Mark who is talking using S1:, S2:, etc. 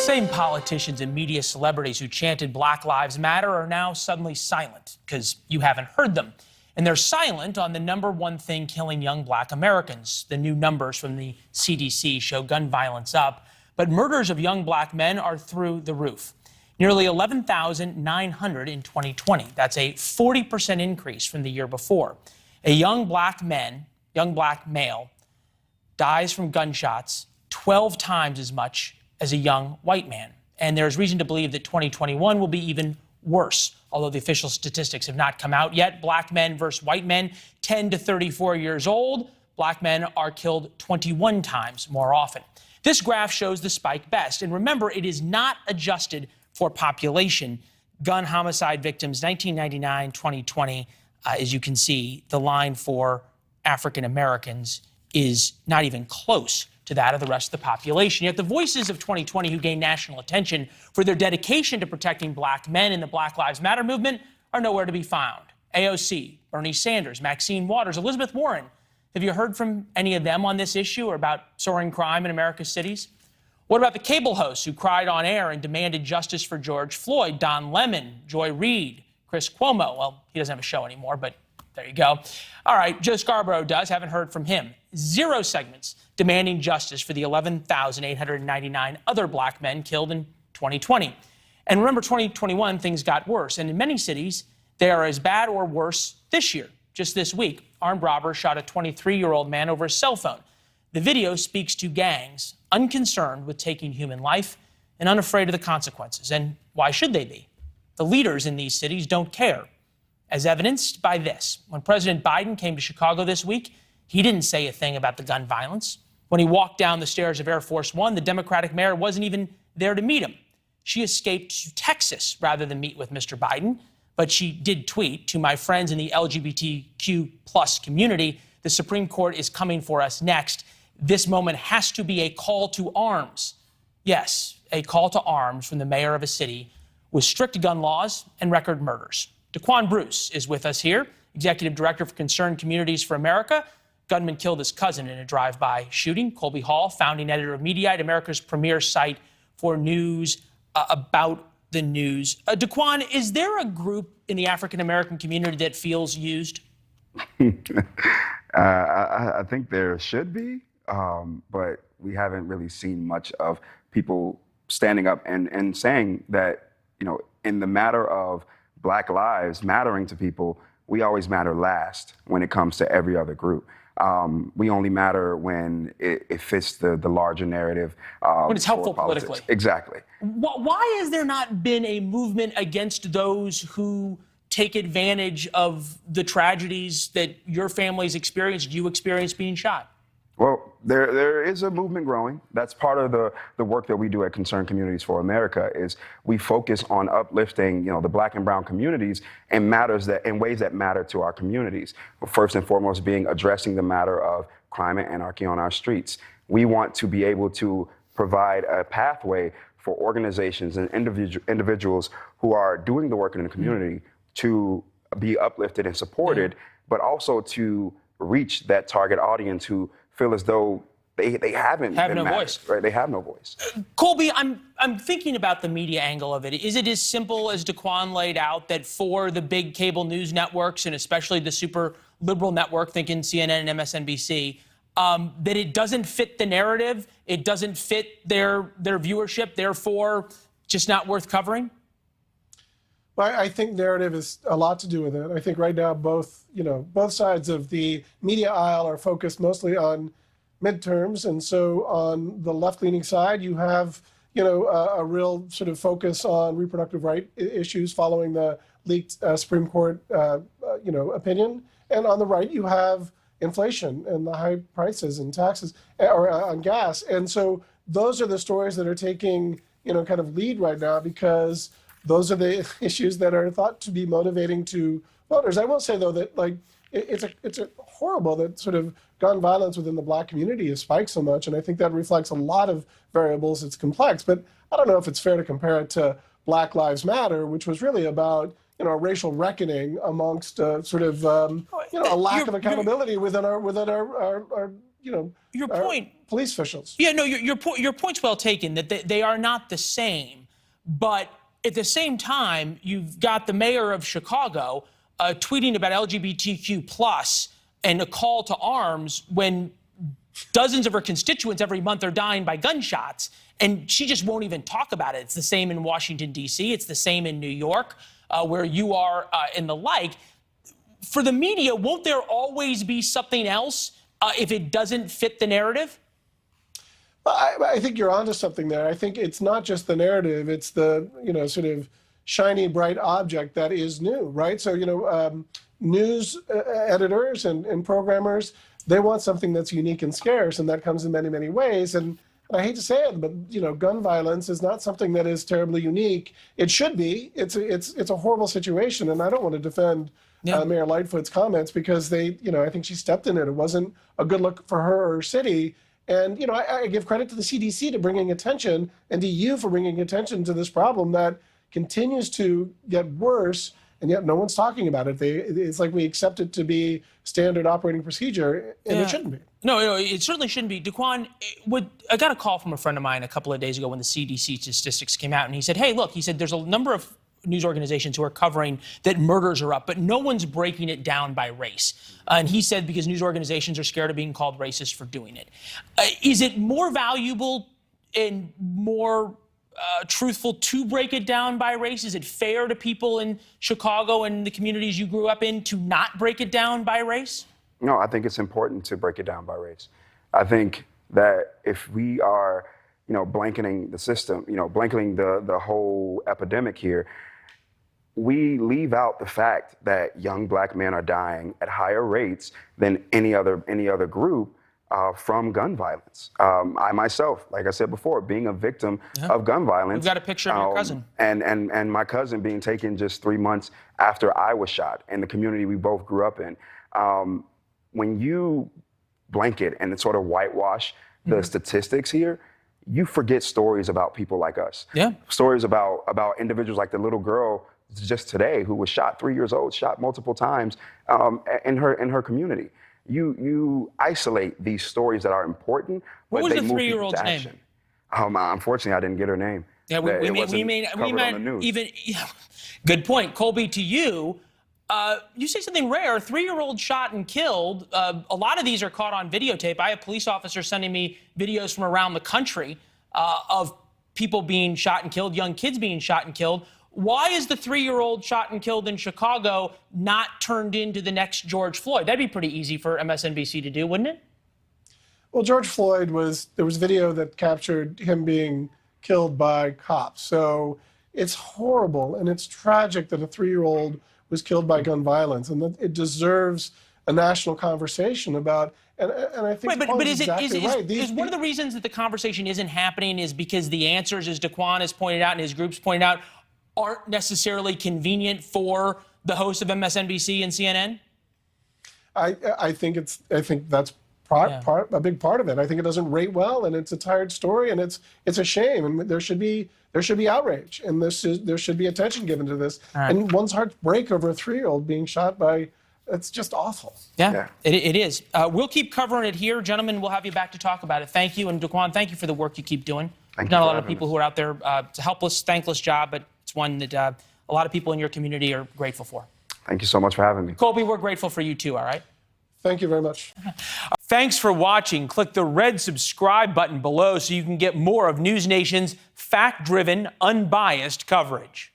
S1: Same politicians and media celebrities who chanted Black Lives Matter are now suddenly silent because you haven't heard them. And they're silent on the #1 thing killing young black Americans. The new numbers from the CDC show gun violence up, but murders of young black men are through the roof. Nearly 11,900 in 2020. That's a 40% increase from the year before. A young black male, dies from gunshots 12 times as much as a young white man. And there's reason to believe that 2021 will be even worse. Although the official statistics have not come out yet, black men versus white men, 10 to 34 years old, black men are killed 21 times more often. This graph shows the spike best. And remember, it is not adjusted for population. Gun homicide victims, 1999, 2020, as you can see, the line for African Americans is not even close to that of the rest of the population. Yet the voices of 2020 who gained national attention for their dedication to protecting black men in the Black Lives Matter movement are nowhere to be found. AOC, Bernie Sanders, Maxine Waters, Elizabeth Warren. Have you heard from any of them on this issue or about soaring crime in America's cities? What about the cable hosts who cried on air and demanded justice for George Floyd? Don Lemon, Joy Reid, Chris Cuomo. Well, he doesn't have a show anymore, but there you go. All right, Joe Scarborough does. Haven't heard from him. 0 segments demanding justice for the 11,899 other black men killed in 2020. And remember, 2021, things got worse. And in many cities, they are as bad or worse this year. Just this week, armed robbers shot a 23-year-old man over a cell phone. The video speaks to gangs unconcerned with taking human life and unafraid of the consequences. And why should they be? The leaders in these cities don't care, as evidenced by this. When President Biden came to Chicago this week, he didn't say a thing about the gun violence. When he walked down the stairs of Air Force One, the Democratic mayor wasn't even there to meet him. She escaped to Texas rather than meet with Mr. Biden, but she did tweet, "To my friends in the LGBTQ plus community, the Supreme Court is coming for us next. This moment has to be a call to arms." Yes, a call to arms from the mayor of a city with strict gun laws and record murders. Daquan Bruce is with us here, Executive Director for Concerned Communities for America. Gunman killed his cousin in a drive-by shooting. Colby Hall, founding editor of Mediaite, America's premier site for news about the news. Daquan, is there a group in the African-American community that feels used?
S2: I think there should be, but we haven't really seen much of people standing up and saying that, you know, in the matter of Black lives mattering to people, we always matter last when it comes to every other group. We only matter when it fits the larger narrative.
S1: When it's helpful politically.
S2: Exactly.
S1: Why has there not been a movement against those who take advantage of the tragedies that your family's experienced, you experienced being shot?
S2: Well, there is a movement growing. That's part of the work that we do at Concerned Communities for America. Is we focus on uplifting, the Black and brown communities in ways that matter to our communities. First and foremost, being addressing the matter of crime and anarchy on our streets. We want to be able to provide a pathway for organizations and individuals who are doing the work in the community to be uplifted and supported, but also to reach that target audience who feel as though they have no voice. Right? They have no voice.
S1: Colby, I'm thinking about the media angle of it. Is it as simple as Daquan laid out that for the big cable news networks, and especially the super liberal network, thinking CNN and MSNBC, that it doesn't fit the narrative, it doesn't fit their viewership, therefore just not worth covering?
S3: Well, I think narrative is a lot to do with it. I think right now both sides of the media aisle are focused mostly on midterms, and so on the left-leaning side, you have a real sort of focus on reproductive right issues following the leaked Supreme Court opinion, and on the right you have inflation and the high prices and taxes on gas, and so those are the stories that are taking kind of lead right now because those are the issues that are thought to be motivating to voters. I will say, though, that it's horrible that sort of gun violence within the Black community has spiked so much, and I think that reflects a lot of variables. It's complex, but I don't know if it's fair to compare it to Black Lives Matter, which was really about a racial reckoning amongst a lack of accountability within our
S1: Your point.
S3: Police officials.
S1: Yeah, no, your point's well taken, that they are not the same. But at the same time, you've got the mayor of Chicago tweeting about LGBTQ+ and a call to arms when dozens of her constituents every month are dying by gunshots, and she just won't even talk about it. It's the same in Washington, D.C. It's the same in New York, where you are, and the like. For the media, won't there always be something else if it doesn't fit the narrative?
S3: I think you're onto something there. I think it's not just the narrative; it's the sort of shiny, bright object that is new, right? So news editors and programmers, they want something that's unique and scarce, and that comes in many, many ways. And I hate to say it, but gun violence is not something that is terribly unique. It should be. It's a horrible situation, and I don't want to defend Mayor Lightfoot's comments because I think she stepped in it. It wasn't a good look for her or her city. And I give credit to the CDC to bringing attention, and to you for bringing attention to this problem that continues to get worse, and yet no one's talking about it. It's like we accept it to be standard operating procedure, and it shouldn't be.
S1: No, it certainly shouldn't be. Daquan, I got a call from a friend of mine a couple of days ago when the CDC statistics came out, and he said, hey, look, there's a number of news organizations who are covering that murders are up, but no one's breaking it down by race. And he said because news organizations are scared of being called racist for doing it. Is it more valuable and more truthful to break it down by race? Is it fair to people in Chicago and the communities you grew up in to not break it down by race?
S2: No, I think it's important to break it down by race. I think that if we are, blanketing the system, blanketing the whole epidemic here, we leave out the fact that young Black men are dying at higher rates than any other group from gun violence. I myself, like I said before, being a victim of gun violence.
S1: We've got a picture of your cousin.
S2: And my cousin being taken just 3 months after I was shot in the community we both grew up in. When you blanket and sort of whitewash the statistics here, you forget stories about people like us.
S1: Yeah.
S2: Stories about individuals like the little girl just today who was shot, 3 years old, shot multiple times in her community. You isolate these stories that are important,
S1: what
S2: but
S1: was
S2: they
S1: the
S2: move
S1: 3-year-old's
S2: people to
S1: name?
S2: action. Unfortunately, I didn't get her name.
S1: Yeah, we may even. Good point, Colby. To you, you say something rare. 3-year-old shot and killed. A lot of these are caught on videotape. I have police officers sending me videos from around the country of people being shot and killed, young kids being shot and killed. Why is the 3-year-old shot and killed in Chicago not turned into the next George Floyd? That'd be pretty easy for MSNBC to do, wouldn't it?
S3: Well, George Floyd there was video that captured him being killed by cops. So it's horrible and it's tragic that a 3-year-old was killed by gun violence, and that it deserves a national conversation about. And I think
S1: but is
S3: right.
S1: One of the reasons that the conversation isn't happening is because the answers, as Daquan has pointed out and his group's pointed out, aren't necessarily convenient for the hosts of MSNBC and CNN?
S3: I think that's a big part of it. I think it doesn't rate well, and it's a tired story, and it's a shame. And there should be outrage, and there should be attention given to this. Right. And one's heart break over a 3-year-old being shot by. It's just awful.
S1: Yeah. It is. We'll keep covering it here, gentlemen. We'll have you back to talk about it. Thank you, and Daquan, thank you for the work you keep doing.
S2: There's
S1: not a lot of people who are out there. It's a helpless, thankless job, but it's one that a lot of people in your community are grateful for.
S2: Thank you so much for having me.
S1: Colby, we're grateful for you too, all right?
S3: Thank you very much.
S1: Thanks for watching. Click the red subscribe button below so you can get more of NewsNation's fact-driven, unbiased coverage.